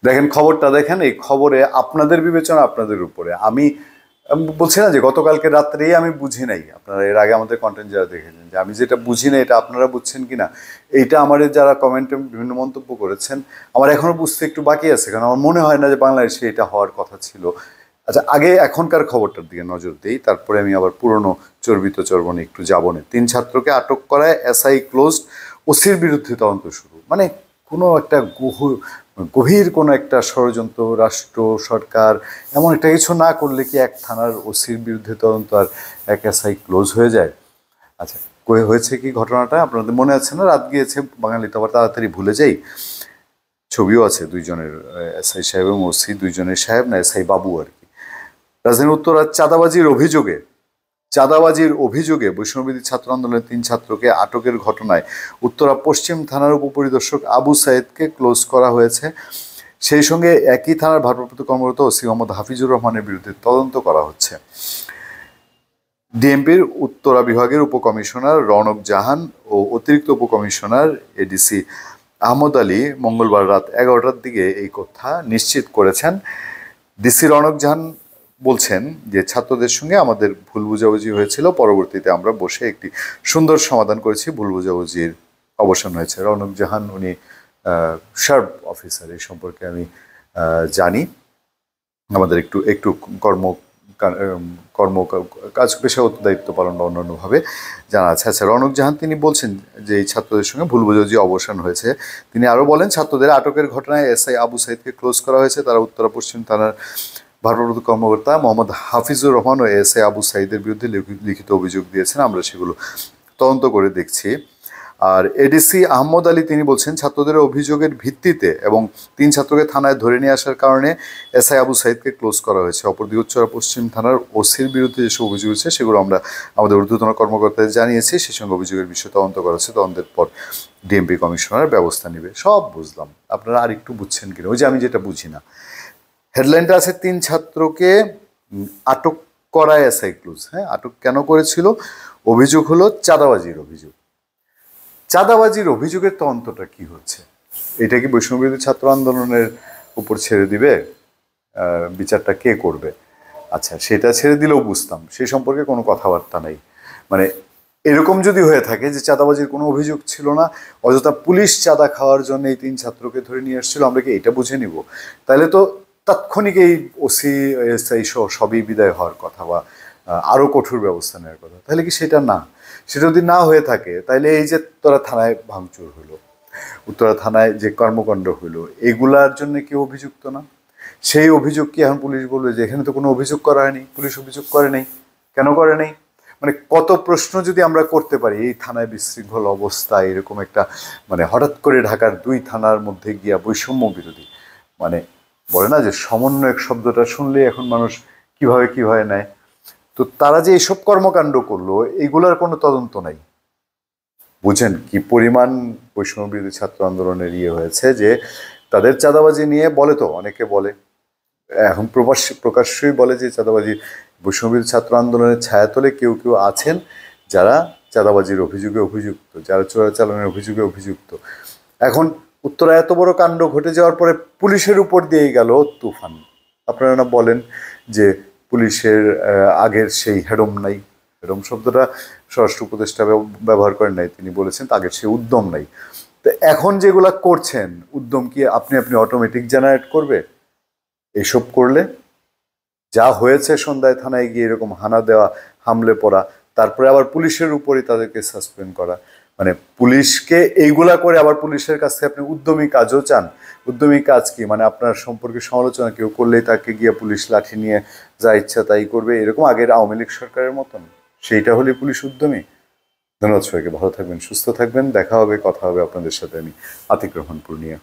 দেখেন খবরটা দেখেন, এই খবরে আপনাদের বিবেচনা আপনাদের উপরে। আমি বলছি না যে গতকালকে রাত্রেই আমি বুঝি নাই, আপনারা এর আগে আমাদের কন্টেন্ট যারা দেখেছেন, যে আমি যেটা বুঝি না এটা আপনারা বুঝছেন কিনা, এইটা আমার যারা কমেন্টে বিভিন্ন মন্তব্য করেছেন আমার এখনো বুঝতে একটু বাকি আছে, কারণ আমার মনে হয় না যে বাংলাদেশে এটা হওয়ার কথা ছিল। আচ্ছা, আগে এখনকার খবরটার দিকে নজর দিই, তারপরে আমি আবার পুরনো চর্বিত চর্বণে একটু যাবো না। 3 ছাত্রকে আটক করায় এসআই ক্লোজড, ওসির বিরুদ্ধে তদন্ত শুরু। মানে কোনো একটা গভীর কোনো একটা ষড়যন্ত্র, রাষ্ট্র সরকার এমন একটা কিছু না করলে কি এক থানার ওসির বিরুদ্ধে তদন্ত আর এক এসআই ক্লোজ হয়ে যায়? আচ্ছা, কই হয়েছে কি ঘটনাটা আপনাদের মনে আছে না? রাত গিয়েছে, বাঙালি তো আবার তাড়াতাড়ি ভুলে যাই। ছবিও আছে দুইজনের, এসআই সাহেব এবং ওসি দুইজনের, সাহেব না এসআই বাবু আর কি। রাজধানীর উত্তরা চাঁদাবাজির অভিযোগে বৈষম্যবিরোধী ছাত্র আন্দোলনের 3 ছাত্রকে আটকের ঘটনায় উত্তরা পশ্চিম থানার উপপরিদর্শক আবু সাইদকে ক্লোজ করা হয়েছে। সেই সঙ্গে একই থানার ভারপ্রাপ্ত কর্মরত ওসি মোহাম্মদ হাফিজুর রহমানের বিরুদ্ধে তদন্ত করা হচ্ছে। ডিএমপির উত্তরা বিভাগের উপকমিশনার রৌনক জাহান ও অতিরিক্ত উপকমিশনার এডিসি আহমদ আলী মঙ্গলবার রাত 11টার দিকে এই কথা নিশ্চিত করেছেন। ডিসি রৌনক জাহান বলছেন যে ছাত্রদের সঙ্গে আমাদের ভুল বোঝাবুঝি হয়েছিল, পরবর্তীতে আমরা বসে একটি সুন্দর সমাধান করেছি, ভুল বোঝাবুঝির অবসান হয়েছে। রৌনক জাহান উনি শার্প অফিসার, এই সম্পর্কে আমি জানি, আমাদের একটু একটু কর্ম কাজ পেশাগত দায়িত্ব পালন বা অন্যান্যভাবে জানা আছে। আচ্ছা, রৌনক জাহান তিনি বলছেন যে এই ছাত্রদের সঙ্গে ভুল বোঝাবুঝি অবসান হয়েছে। তিনি আরও বলেন, ছাত্রদের আটকের ঘটনায় এসআই আবু সাইদকে ক্লোজ করা হয়েছে। তারা উত্তরা পশ্চিম থানার ভারপ্রাপ্ত কর্মকর্তা মোহাম্মদ হাফিজুর রহমান ও এসআই আবু সাইদের বিরুদ্ধে লিখিত অভিযোগ দিয়েছেন, আমরা সেগুলো তদন্ত করে দেখছি। আর এডিসি আহমদ আলী তিনি বলছেন, ছাত্রদের অভিযোগের ভিত্তিতে এবং 3 ছাত্রকে থানায় ধরে নিয়ে আসার কারণে এসআই আবু সাইদকে ক্লোজ করা হয়েছে। অপরদিকে উত্তরা পশ্চিম থানার ওসির বিরুদ্ধে যেসব অভিযোগ হচ্ছে সেগুলো আমরা আমাদের ঊর্ধ্বতন কর্মকর্তাদের জানিয়েছি, সেই সঙ্গে অভিযোগের বিষয়ে তদন্ত করা হচ্ছে। তদন্তের পর ডিএমপি কমিশনার ব্যবস্থা নেবে। সব বুঝলাম, আপনারা আর একটু বুঝছেন কিনা? ওই যে আমি যেটা বুঝি না, হেডলাইনটা আছে 3 ছাত্রকে আটক করায় এসআই ক্লোজ। হ্যাঁ, আটক কেন করেছিল? অভিযোগ হলো চাঁদাবাজির অভিযোগ। চাঁদাবাজির অভিযোগের তদন্তটা কি হচ্ছে? এটা কি বৈষম্যবিরোধী ছাত্র আন্দোলনের উপর ছেড়ে দিবে? বিচারটা কে করবে? আচ্ছা, সেটা ছেড়ে দিলেও বুঝতাম, সেই সম্পর্কে কোনো কথাবার্তা নেই। মানে এরকম যদি হয়ে থাকে যে চাঁদাবাজির কোনো অভিযোগ ছিল না, অযথা পুলিশ চাঁদা খাওয়ার জন্য এই 3 ছাত্রকে ধরে নিয়ে এসেছিল, আমরা কি এটা বুঝে নিব? তাহলে তো তাৎক্ষণিক এই ওসি এসআই সবই বিদায় হওয়ার কথা বা আরও কঠোর ব্যবস্থা নেওয়ার কথা। তাহলে কি সেটা না? সেটা যদি না হয়ে থাকে তাহলে এই যে তোরা থানায় ভাঙচুর হলো, উত্তরা থানায় যে কর্মকাণ্ড হলো, এগুলার জন্য কেউ অভিযুক্ত না? সেই অভিযোগ কি এখন পুলিশ বলবে যে এখানে তো কোনো অভিযোগ করা হয়নি, পুলিশ অভিযোগ করে নাই? কেন করে নাই? মানে কত প্রশ্ন যদি আমরা করতে পারি এই থানায় বিশৃঙ্খল অবস্থা, এরকম একটা মানে হঠাৎ করে ঢাকার 2 থানার মধ্যে গিয়া বৈষম্য বিরোধী, মানে বলে না যে সমন্বয়ক শব্দটা শুনলে এখন মানুষ কিভাবে নেয়। তো তারা যে এইসব কর্মকাণ্ড করলো এইগুলার কোনো তদন্ত নাই। বুঝেন কি পরিমাণ বৈষম্য বিরোধী ছাত্র আন্দোলনের হয়েছে, যে তাদের চাঁদাবাজি নিয়ে বলে, তো অনেকে বলে, এখন প্রকাশ্যই বলে যে চাঁদাবাজি বৈষম্য বিরোধী ছাত্র আন্দোলনের ছায়াতলে কেউ কেউ আছেন যারা চাঁদাবাজির অভিযোগে অভিযুক্ত, যারা চোরাচালানের অভিযোগে অভিযুক্ত। এখন উত্তরা এত বড় কাণ্ড ঘটে যাওয়ার পরে পুলিশের উপর দিয়ে গেল তুফান। আপনারা না বলেন যে পুলিশের আগের সেই হেডম নাই, হেডম শব্দটা স্বরাষ্ট্র উপদেষ্টা ব্যবহার করেন নাই, তিনি বলেছেন আগের সেই উদ্যম নাই। তো এখন যেগুলা করছেন, উদ্যম কি আপনি অটোমেটিক জেনারেট করবে? এসব করলে যা হয়েছে, সন্ধ্যায় থানায় গিয়ে এরকম হানা দেওয়া, হামলে পড়া, তারপরে আবার পুলিশের উপরই তাদেরকে সাসপেন্ড করা, মানে পুলিশকে এইগুলা করে আবার পুলিশের কাছ থেকে আপনি উদ্যমী কাজও চান। উদ্যমী কাজ কি? মানে আপনার সম্পর্কে সমালোচনা কেউ করলেই তাকে গিয়ে পুলিশ লাঠি নিয়ে যা ইচ্ছা তাই করবে, এরকম আগের আওয়ামী লীগ সরকারের মতন? সেইটা হলে পুলিশ উদ্যমী? ধন্যবাদ সবাইকে, ভালো থাকবেন, সুস্থ থাকবেন, দেখা হবে, কথা হবে আপনাদের সাথে। আমি আতিক রহমান পূর্ণিয়া।